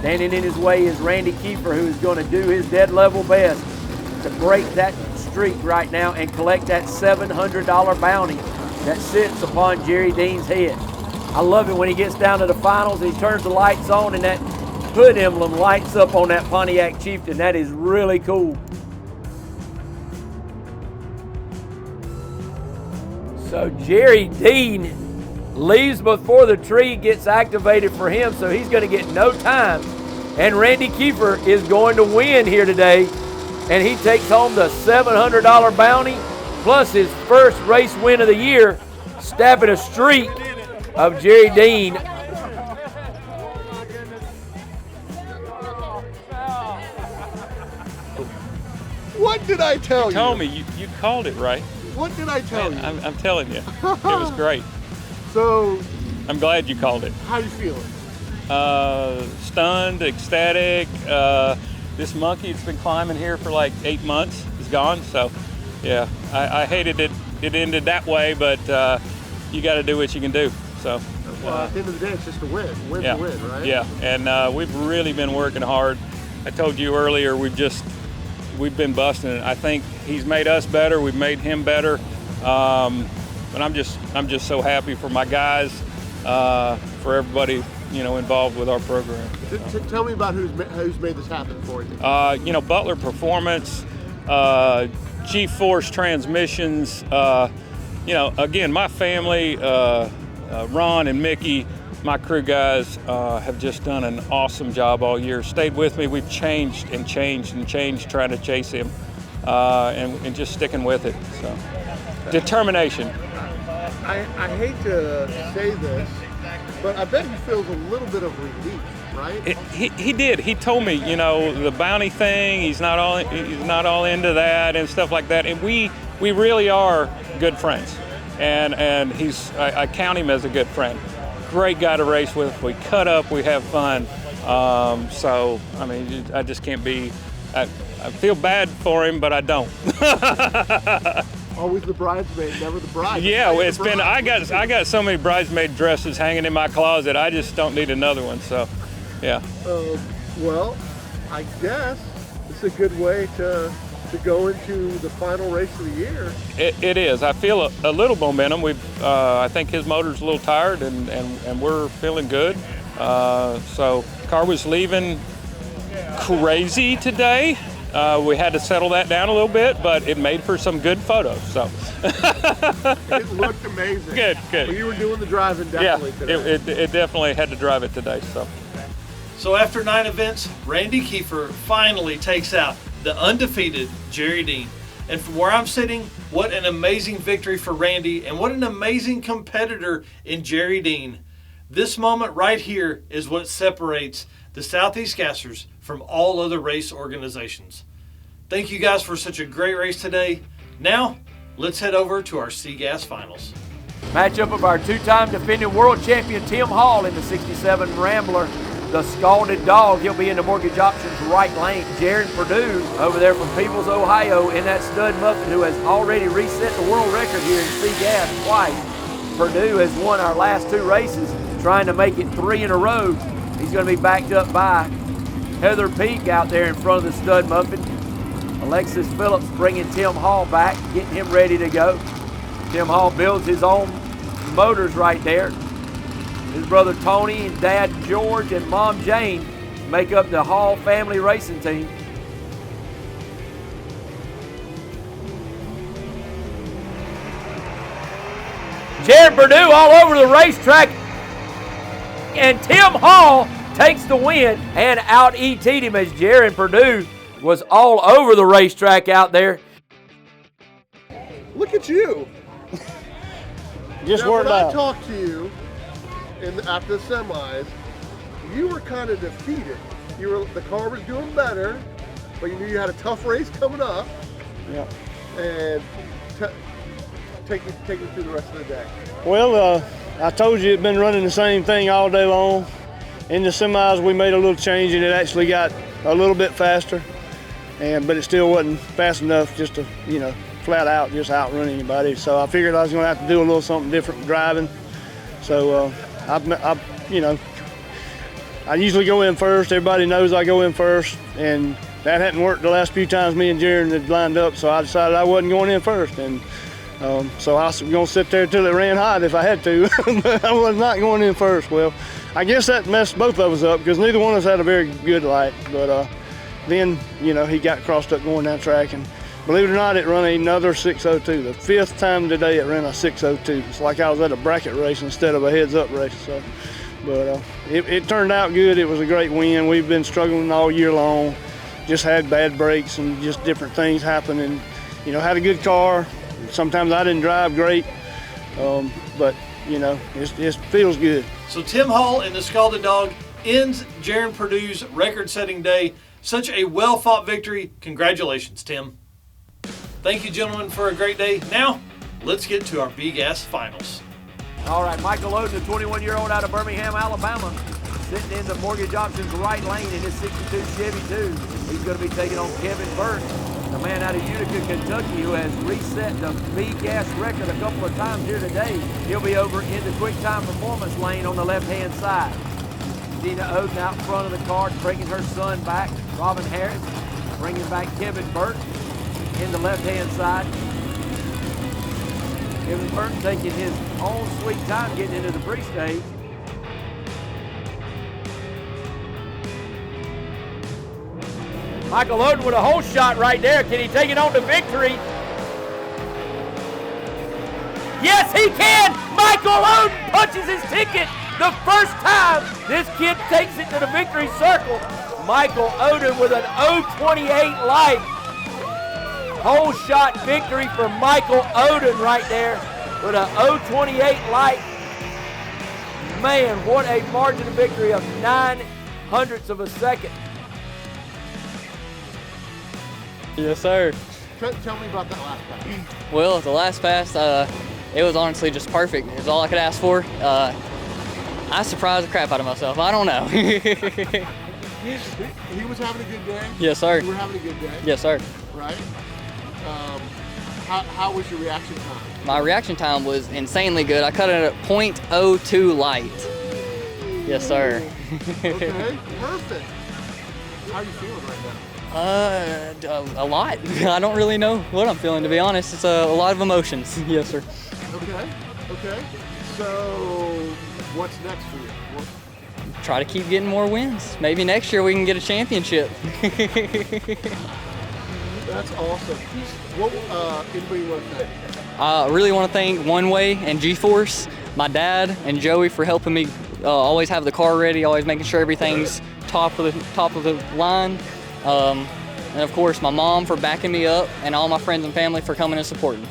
Standing in his way is Randy Kiefer, who is going to do his dead level best to break that streak right now and collect that $700 bounty that sits upon Jerry Dean's head. I love it when he gets down to the finals and he turns the lights on and that hood emblem lights up on that Pontiac Chieftain. That is really cool. So Jerry Dean leaves before the tree gets activated for him, so he's going to get no time. And Randy Kiefer is going to win here today, and he takes home the $700 bounty plus his first race win of the year, stabbing a streak of Jerry Dean. What did I tell you? You told me. You called it right. What did I tell you? I'm telling you. It was great. So. I'm glad you called it. How you feeling? Stunned, ecstatic. This monkey that's been climbing here for like 8 months is gone. So, yeah, I hated it. It ended that way, but you got to do what you can do. So. Well, at the end of the day, it's just a win. Win yeah, to win, right? Yeah, and we've really been working hard. I told you earlier, we've been busting it. I think he's made us better. We've made him better. But I'm just so happy for my guys, for everybody, you know, involved with our program. Tell me about who's made this happen for you. You know, Butler Performance, G-Force Transmissions. You know, again, my family, Ron and Mickey, my crew guys have just done an awesome job all year. Stayed with me. We've changed trying to chase him, and just sticking with it. So, determination. I hate to say this, but I bet he feels a little bit of relief, right? He did. He told me, you know, the bounty thing. He's not all into that and stuff like that. And we really are good friends, and I count him as a good friend. Great guy to race with. We cut up. We have fun. So I mean, I just can't be. I feel bad for him, but I don't. Always the bridesmaid, never the bride. Yeah, it's been. I got so many bridesmaid dresses hanging in my closet. I just don't need another one. So, yeah. Well, I guess it's a good way to to go into the final race of the year. It is. I feel a little momentum. I think his motor's a little tired, and we're feeling good. So car was leaving crazy today. We had to settle that down a little bit, but it made for some good photos. So it looked amazing. Good. Well, you were doing the driving definitely today. It definitely had to drive it today. So after 9 events, Randy Kiefer finally takes out the undefeated Jerry Dean. And from where I'm sitting, what an amazing victory for Randy, and what an amazing competitor in Jerry Dean. This moment right here is what separates the Southeast Gassers from all other race organizations. Thank you guys for such a great race today. Now, let's head over to our C-Gas Finals. Matchup of our two-time defending world champion Tim Hall in the 67 Rambler. The Scalded Dog, he'll be in the Mortgage Options right lane. Jaron Purdue over there from Peebles, Ohio, in that stud muffin, who has already reset the world record here in C-Gas twice. Purdue has won our last 2 races, trying to make it 3 in a row. He's going to be backed up by Heather Peak out there in front of the stud muffin. Alexis Phillips bringing Tim Hall back, getting him ready to go. Tim Hall builds his own motors right there. His brother Tony and dad George and mom Jane make up the Hall family racing team. Jared Purdue all over the racetrack, and Tim Hall takes the win and out ET'd him, as Jared Purdue was all over the racetrack out there. Look at you. Just now, worked when out. I talked to you after the semis, you were kind of defeated. The car was doing better, but you knew you had a tough race coming up. Yeah. And take me through the rest of the day. Well, I told you it'd been running the same thing all day long. In the semis, we made a little change, and it actually got a little bit faster, but it still wasn't fast enough just to, flat out just outrun anybody. So I figured I was going to have to do a little something different driving. So I usually go in first. Everybody knows I go in first, and that hadn't worked the last few times me and Jaron had lined up. So I decided I wasn't going in first, and so I was going to sit there till it ran hot if I had to. But I was not going in first. Well, I guess that messed both of us up because neither one of us had a very good light. But then he got crossed up going down track, and believe it or not, it ran another 602. The 5th time today it ran a 602. It's like I was at a bracket race instead of a heads-up race. So, but it turned out good. It was a great win. We've been struggling all year long. Just had bad brakes and just different things happen. And had a good car. Sometimes I didn't drive great, but it feels good. So Tim Hall and the Scalded Dog ends Jaron Purdue's record-setting day. Such a well-fought victory. Congratulations, Tim. Thank you, gentlemen, for a great day. Now, let's get to our B-Gas Finals. All right, Michael Oden, a 21-year-old out of Birmingham, Alabama, sitting in the Mortgage Options right lane in his 62 Chevy 2. He's going to be taking on Kevin Burke, the man out of Utica, Kentucky, who has reset the B-Gas record a couple of times here today. He'll be over in the Quick Time Performance lane on the left-hand side. Dina Oden out in front of the car, bringing her son back, Robin Harris, bringing back Kevin Burke in the left-hand side. Kevin Burke taking his own sweet time getting into the pre-stage. Michael Oden with a hole shot right there. Can he take it on to victory? Yes, he can! Michael Oden punches his ticket the first time this kid takes it to the victory circle. Michael Oden with an 0.28 light. Hole shot victory for Michael Oden right there with a 0.28 light. Man, what a margin of victory of 0.09 of a second. Yes, sir. Tell me about that last pass. Well, the last pass, it was honestly just perfect. It was all I could ask for. I surprised the crap out of myself. I don't know. He was having a good day? Yes, sir. You were having a good day? Yes, sir. Right. How was your reaction time? My reaction time was insanely good. I cut it at 0.02 light. Yes, sir. Okay, perfect. How are you feeling right now? A lot. I don't really know what I'm feeling, to be honest. It's a lot of emotions. Yes, sir. Okay. So, what's next for you? Try to keep getting more wins. Maybe next year we can get a championship. That's awesome. Anybody want to thank? I really want to thank One Way and G-Force, my dad and Joey for helping me always have the car ready, always making sure everything's top of the line. And of course my mom for backing me up, and all my friends and family for coming and supporting.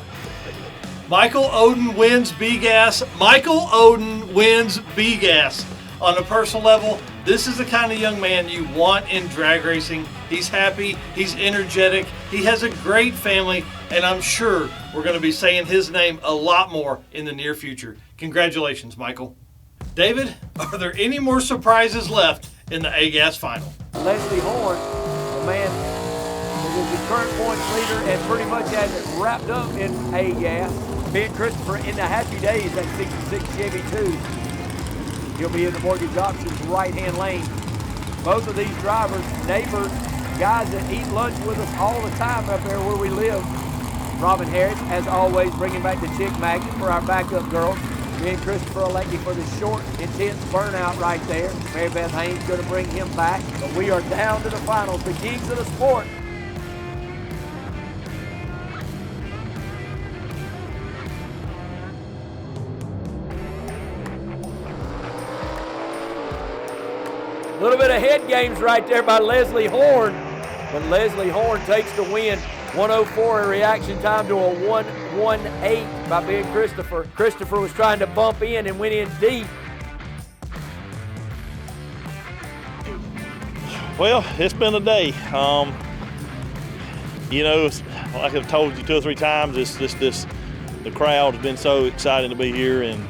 Michael Oden wins B-Gas. Michael Oden wins B-Gas. On a personal level, this is the kind of young man you want in drag racing. He's happy, he's energetic, he has a great family, and I'm sure we're going to be saying his name a lot more in the near future. Congratulations, Michael. David, are there any more surprises left in the A-Gas final? Leslie Horn, a man who is the current points leader and pretty much has it wrapped up in A-Gas. Ben Christopher in the happy days at 66 Chevy 2. He'll be in the mortgage options right-hand lane. Both of these drivers, neighbors, guys that eat lunch with us all the time up there where we live. Robin Harris, as always, bringing back the chick magnet for our backup girls. Me and Christopher elected for the short, intense burnout right there. Mary Beth Haynes going to bring him back. But we are down to the finals, the kings of the sport. A little bit of head games right there by Leslie Horn, but Leslie Horn takes the win. 104 in reaction time to a 118 by Ben Christopher. Christopher was trying to bump in and went in deep. Well, it's been a day. You know, like I've told you 2 or 3 times, the crowd has been so exciting to be here, and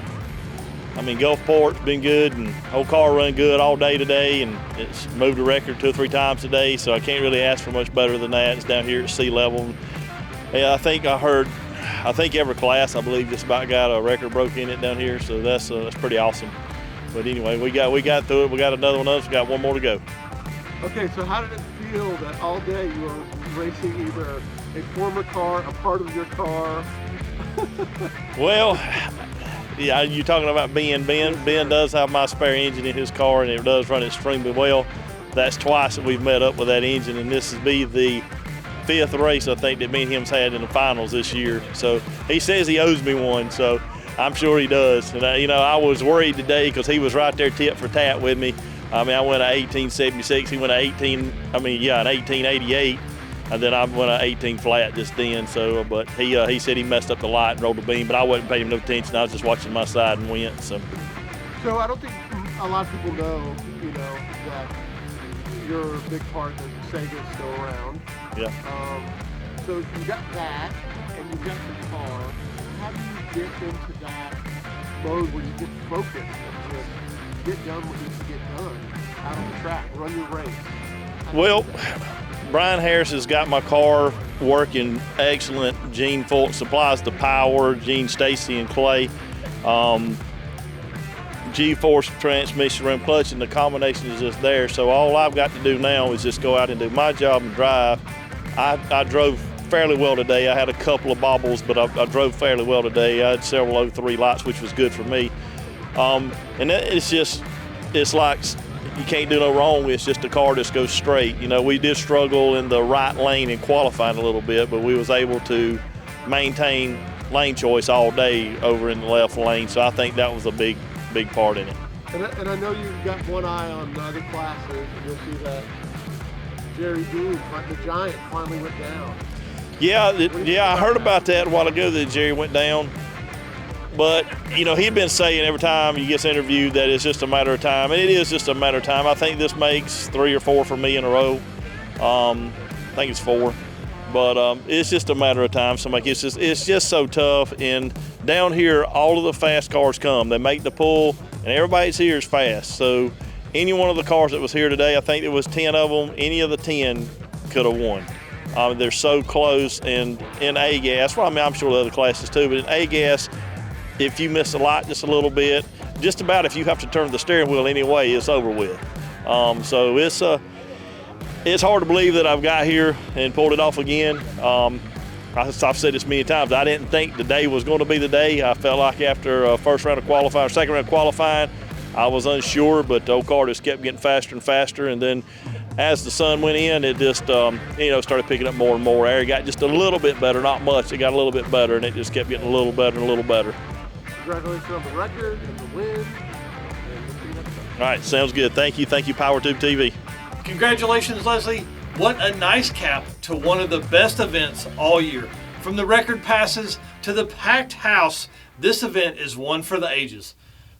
I mean, Gulfport's been good, and whole car run good all day today, and it's moved a record 2 or 3 times today, so I can't really ask for much better than that. It's down here at sea level. Yeah, I think every class, I believe, just about got a record broke in it down here, so that's pretty awesome. But anyway, we got through it. We got another one up. We got one more to go. Okay, so how did it feel that all day you were racing either a former car, a part of your car? Well, yeah, you're talking about Ben. Ben does have my spare engine in his car, and it does run extremely well. That's twice that we've met up with that engine, and this will be the 5th race, I think, that me and him's had in the finals this year. So he says he owes me one, so I'm sure he does. And I was worried today because he was right there tit for tat with me. I mean, I went at 1876, he went at an 1888. And then I went at 18 flat just then. So, but he said he messed up the light and rolled the beam, but I wasn't paying him no attention. I was just watching my side and went. So I don't think a lot of people know, that you're a big part of Sega's still around. Yeah. So you got that, and you got the car. How do you get into that mode where you get focused and just get done what needs to get done out on the track, run your race? Well, Brian Harris has got my car working excellent. Gene Fulton supplies the power, Gene, Stacy, and Clay. G-force transmission room clutch, and the combination is just there. So all I've got to do now is just go out and do my job and drive. I drove fairly well today. I had a couple of bobbles, but I drove fairly well today. I had several 03 lights, which was good for me. And it's like you can't do no wrong. It's just the car just goes straight. We did struggle in the right lane in qualifying a little bit, but we was able to maintain lane choice all day over in the left lane. So I think that was a big part in it. And I know you've got one eye on the other classes, and you'll see that Jerry Dean, the Giant, finally went down. Yeah, I heard about that a while ago that Jerry went down. But, he'd been saying every time he gets interviewed that it's just a matter of time. And it is just a matter of time. I think this makes 3 or 4 for me in a row. I think it's 4. But it's just a matter of time. So it's just so tough. And down here, all of the fast cars come. They make the pull, and everybody's here is fast. So any one of the cars that was here today, I think there was 10 of them, any of the 10 could have won. They're so close. And in A-Gas, well, I mean, I'm sure the other classes too, but in A-Gas, if you miss the light just a little bit, just about if you have to turn the steering wheel anyway, it's over with. So it's hard to believe that I've got here and pulled it off again. I've said this many times. I didn't think the day was going to be the day. I felt like after first round of qualifying, second round of qualifying, I was unsure, but the old car just kept getting faster and faster. And then as the sun went in, it just, started picking up more and more air. It got just a little bit better, not much. It got a little bit better, and it just kept getting a little better and a little better. Congratulations on the record and the win. All right, sounds good. Thank you, PowerTube TV. Congratulations, Leslie. What a nice cap to one of the best events all year. From the record passes to the packed house, this event is one for the ages.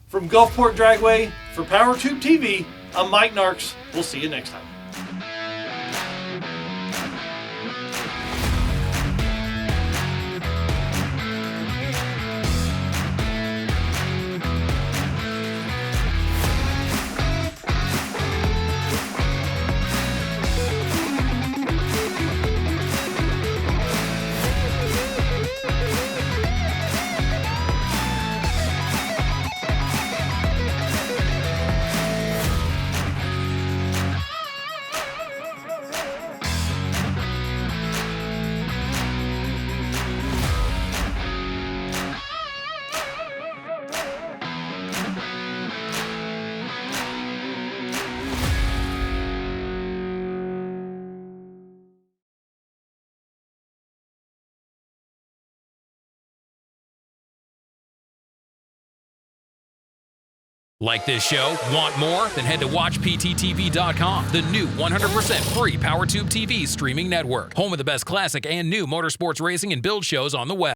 From Gulfport Dragway, for PowerTube TV, I'm Mike Narks. We'll see you next time. Like this show? Want more? Then head to WatchPTTV.com, the new 100% free PowerTube TV streaming network. Home of the best classic and new motorsports racing and build shows on the web.